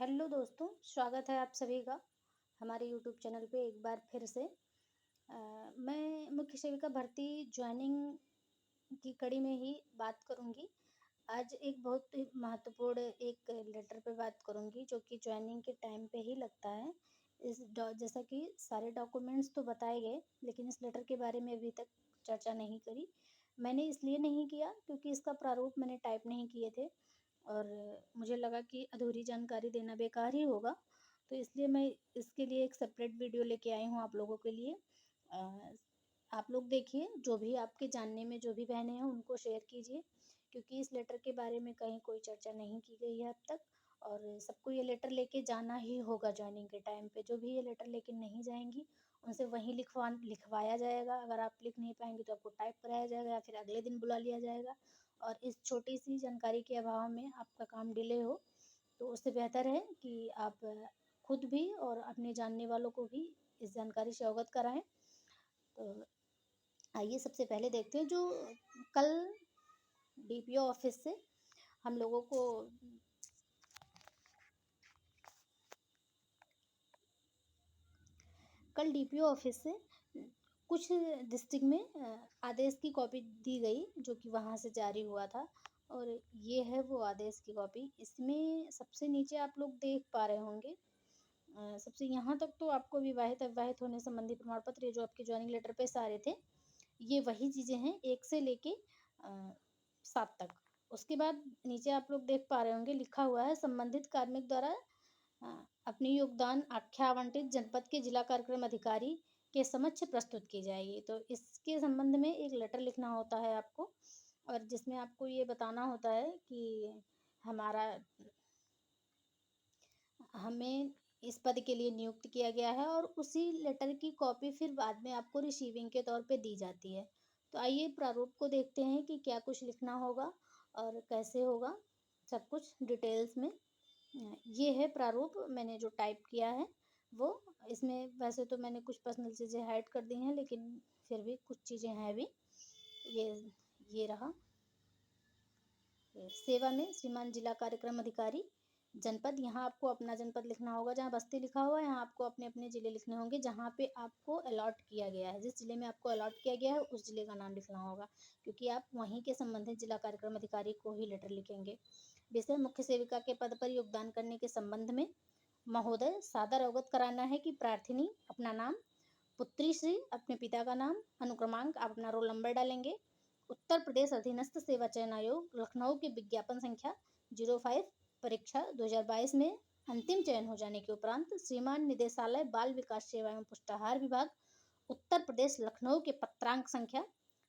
Hello दोस्तों, स्वागत है आप सभी का हमारे यूट्यूब चैनल पे एक बार फिर से। मैं मुख्य सेविका भर्ती ज्वाइनिंग की कड़ी में ही बात करूंगी। आज एक बहुत ही महत्वपूर्ण एक लेटर पे बात करूंगी जो कि ज्वाइनिंग के टाइम पे ही लगता है। जैसा कि सारे डॉक्यूमेंट्स तो बताए गए, लेकिन इस लेटर के बारे में अभी तक चर्चा नहीं करी। मैंने इसलिए नहीं किया क्योंकि इसका प्रारूप मैंने टाइप नहीं किए थे और मुझे लगा कि अधूरी जानकारी देना बेकार ही होगा। तो इसलिए मैं इसके लिए एक सेपरेट वीडियो लेके आई हूँ आप लोगों के लिए। अ, आप लोग देखिए, जो भी आपके जानने में जो भी बहनें हैं उनको शेयर कीजिए, क्योंकि इस लेटर के बारे में कहीं कोई चर्चा नहीं की गई है अब तक। और सबको ये लेटर लेके जाना ही होगा ज्वाइनिंग के टाइम पे। जो भी ये लेटर लेके नहीं जाएंगी उनसे वहीं लिखवाया जाएगा। अगर आप लिख नहीं पाएंगे तो आपको टाइप कराया जाएगा या फिर अगले दिन बुला लिया जाएगा। और इस छोटी सी जानकारी के अभाव में आपका काम डिले हो, तो उससे बेहतर है कि आप खुद भी और अपने जानने वालों को भी इस जानकारी से अवगत कराएं। तो आइए सबसे पहले देखते हैं जो कल डीपीओ ऑफिस से हम लोगों को कल डीपीओ ऑफिस से कुछ डिस्ट्रिक्ट में आदेश की कॉपी दी गई जो कि वहाँ से जारी हुआ था। और ये है वो आदेश की कॉपी। इसमें सबसे नीचे आप लोग देख पा रहे होंगे, सबसे यहाँ तक तो आपको विवाहित अविवाहित होने संबंधी प्रमाण पत्र, ये जो आपके ज्वाइनिंग लेटर पे सारे थे, ये वही चीज़ें हैं 1 से लेके 7 तक। उसके बाद नीचे आप लोग देख पा रहे होंगे लिखा हुआ है संबंधित कार्मिक द्वारा अपनी योगदान आख्या आवंटित जनपद के जिला कार्यक्रम अधिकारी के समक्ष प्रस्तुत की जाएगी। तो इसके संबंध में एक लेटर लिखना होता है आपको, और जिसमें आपको ये बताना होता है कि हमारा हमें इस पद के लिए नियुक्त किया गया है, और उसी लेटर की कॉपी फिर बाद में आपको रिसीविंग के तौर पे दी जाती है। तो आइए प्रारूप को देखते हैं कि क्या कुछ लिखना होगा और कैसे होगा, सब कुछ डिटेल्स में। ये है प्रारूप मैंने जो टाइप किया है वो। इसमें वैसे तो मैंने कुछ पर्सनल चीज़ें हाइड कर दी हैं, लेकिन फिर भी कुछ चीज़ें हैं भी। ये ये रहा। सेवा में श्रीमान जिला कार्यक्रम अधिकारी जनपद, यहाँ आपको अपना जनपद लिखना होगा। जहाँ बस्ती लिखा हुआ है यहाँ आपको अपने अपने ज़िले लिखने होंगे जहाँ पे आपको अलॉट किया गया है। जिस ज़िले में आपको अलॉट किया गया है उस ज़िले का नाम लिखना होगा, क्योंकि आप वहीं के संबंधित जिला कार्यक्रम अधिकारी को ही लेटर लिखेंगे। विषय मुख्य सेविका के पद पर योगदान करने के संबंध में महोदय सादर अवगत कराना है कि प्रार्थिनी अपना नाम, पुत्री श्री अपने पिता का नाम, अनुक्रमांक आप अपना रोल नंबर डालेंगे, उत्तर प्रदेश अधीनस्थ सेवा चयन आयोग लखनऊ की विज्ञापन संख्या 05 परीक्षा 2022 में अंतिम चयन हो जाने के उपरांत श्रीमान निदेशालय बाल विकास सेवा एवं पुष्टाहार विभाग उत्तर प्रदेश लखनऊ के पत्रांक संख्या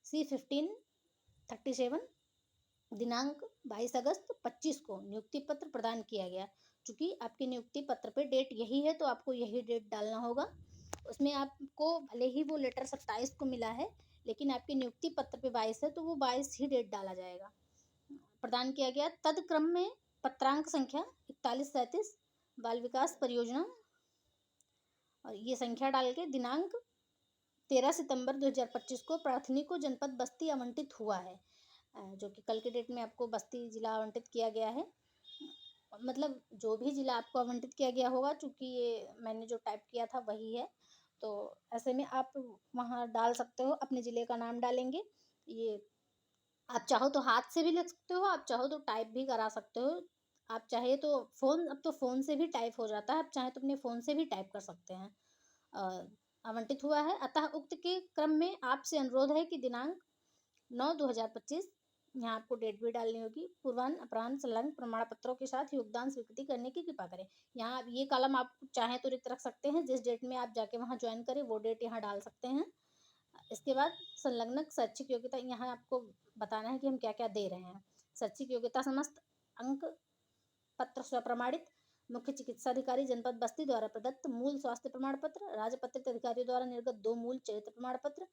C1537 दिनांक 22 अगस्त 25 को नियुक्ति पत्र प्रदान किया गया। चूंकि आपके नियुक्ति पत्र पे डेट यही है तो आपको यही डेट डालना होगा। उसमें आपको भले ही वो लेटर 27 को मिला है, लेकिन आपके नियुक्ति पत्र पे 22 है तो वो 22 ही डेट डाला जाएगा। प्रदान किया गया तदक्रम में पत्रांक संख्या 4137 बाल विकास परियोजना, और ये संख्या डाल के दिनांक 13 सितंबर 2025 को प्रार्थनी को जनपद बस्ती आवंटित हुआ है। जो कि कल के डेट में आपको बस्ती जिला आवंटित किया गया है। मतलब जो भी जिला आपको आवंटित किया गया होगा, चूँकि ये मैंने जो टाइप किया था वही है, तो ऐसे में आप वहाँ डाल सकते हो, अपने ज़िले का नाम डालेंगे। ये आप चाहो तो हाथ से भी लिख सकते हो, आप चाहो तो टाइप भी करा सकते हो। आप चाहे तो अब तो फ़ोन से भी टाइप हो जाता है, आप चाहें तो अपने फ़ोन से भी टाइप कर सकते हैं। आवंटित हुआ है, अतः उक्त के क्रम में आपसे अनुरोध है कि दिनांक 9/2025, यहाँ आपको डेट भी डालनी होगी, पूर्वाह्न अपराह्न संलग्न प्रमाण पत्रों के साथ योगदान स्वीकृति करने की कृपा करें। यहाँ आप ये कॉलम आप चाहें तो रिक्त रख सकते हैं, जिस डेट में आप जाके वहाँ ज्वाइन करें वो डेट यहाँ डाल सकते हैं। इसके बाद संलग्न शैक्षिक योग्यता, यहाँ आपको बताना है कि हम क्या क्या दे रहे हैं। शैक्षिक योग्यता समस्त अंक पत्र स्वप्रमाणित, मुख्य चिकित्साधिकारी जनपद बस्ती द्वारा प्रदत्त मूल स्वास्थ्य प्रमाण पत्र, राजपत्रित अधिकारियों द्वारा निर्गत 2 मूल चरित्र प्रमाण पत्र,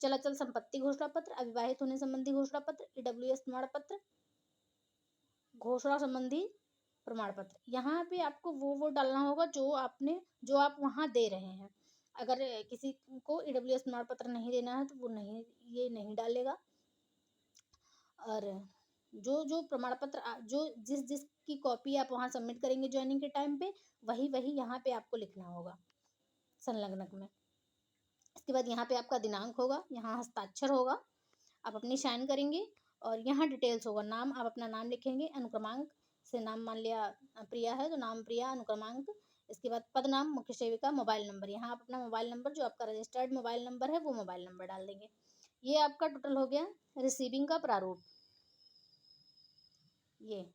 चलाचल संपत्ति घोषणा पत्र, अविवाहित होने संबंधी घोषणा पत्र, ईडब्ल्यूएस प्रमाण पत्र, घोषणा संबंधी प्रमाण पत्र। यहाँ पे आपको वो डालना होगा जो आप वहाँ दे रहे हैं। अगर किसी को ईडब्ल्यूएस प्रमाण पत्र नहीं देना है तो वो नहीं, ये नहीं डालेगा। और जो जो प्रमाण पत्र जो जिस जिस की कॉपी आप वहाँ सबमिट करेंगे ज्वाइनिंग के टाइम पे, वही वही यहाँ पे आपको लिखना होगा संलग्नक में। इसके बाद यहाँ पे आपका दिनांक होगा, यहाँ हस्ताक्षर होगा, आप अपनी साइन करेंगे और यहाँ डिटेल्स होगा। नाम, आप अपना नाम लिखेंगे, अनुक्रमांक से नाम मान लिया प्रिया है तो नाम प्रिया, अनुक्रमांक। इसके बाद पद नाम, मुख्य सेविका, मोबाइल नंबर, यहाँ आप अपना मोबाइल नंबर जो आपका रजिस्टर्ड मोबाइल नंबर है वो मोबाइल नंबर डाल देंगे। ये आपका टोटल हो गया रिसीविंग का प्रारूप। ये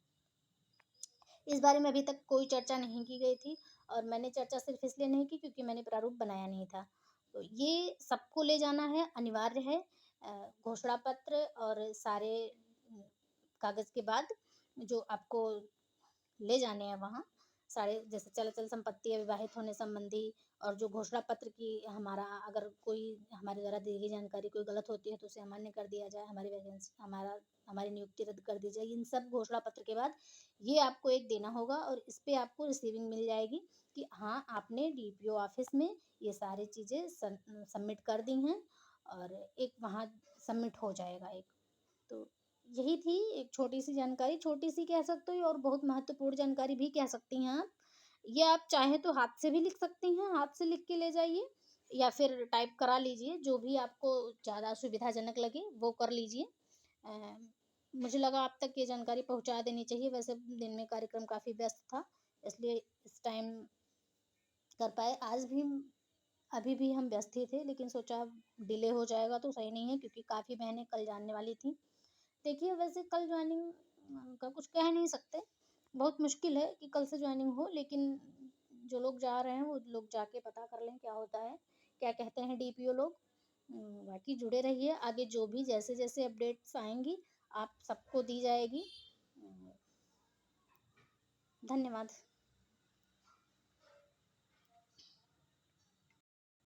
इस बारे में अभी तक कोई चर्चा नहीं की गई थी और मैंने चर्चा सिर्फ इसलिए नहीं की क्योंकि मैंने प्रारूप बनाया नहीं था। तो ये सबको ले जाना है, अनिवार्य है। घोषणा पत्र और सारे कागज के बाद जो आपको ले जाने हैं वहाँ सारे, जैसे चल अचल संपत्ति या विवाहित होने संबंधी, और जो घोषणा पत्र की हमारा अगर कोई हमारे द्वारा दी गई जानकारी कोई गलत होती है तो उसे अमान्य कर दिया जाए, हमारी वैकेंसी हमारी नियुक्ति रद्द कर दी जाए। इन सब घोषणा पत्र के बाद ये आपको एक देना होगा और इस पे आपको रिसीविंग मिल जाएगी कि हाँ आपने डीपीओ ऑफिस में ये सारी चीज़ें सबमिट कर दी हैं और एक वहाँ सबमिट हो जाएगा एक। तो यही थी एक छोटी सी जानकारी, छोटी सी कह सकते हो और बहुत महत्वपूर्ण जानकारी भी कह सकती हैं आप। ये आप चाहे तो हाथ से भी लिख सकती हैं, हाथ से लिख के ले जाइए या फिर टाइप करा लीजिए, जो भी आपको ज़्यादा सुविधाजनक लगे वो कर लीजिए। अ, मुझे लगा आप तक ये जानकारी पहुंचा देनी चाहिए। वैसे दिन में कार्यक्रम काफ़ी व्यस्त था, इसलिए इस टाइम कर पाए। आज भी अभी भी हम व्यस्त ही थे, लेकिन सोचा डिले हो जाएगा तो सही नहीं है क्योंकि काफ़ी बहनें कल जानने वाली थी। देखिए वैसे कल ज्वाइनिंग का कुछ कह नहीं सकते, बहुत मुश्किल है कि कल से ज्वाइनिंग हो, लेकिन जो लोग जा रहे हैं वो लोग जाके पता कर लें क्या होता है, क्या कहते हैं डीपीओ लोग। बाकी जुड़े रहिए, आगे जो भी जैसे जैसे अपडेट्स आएंगी आप सबको दी जाएगी। धन्यवाद।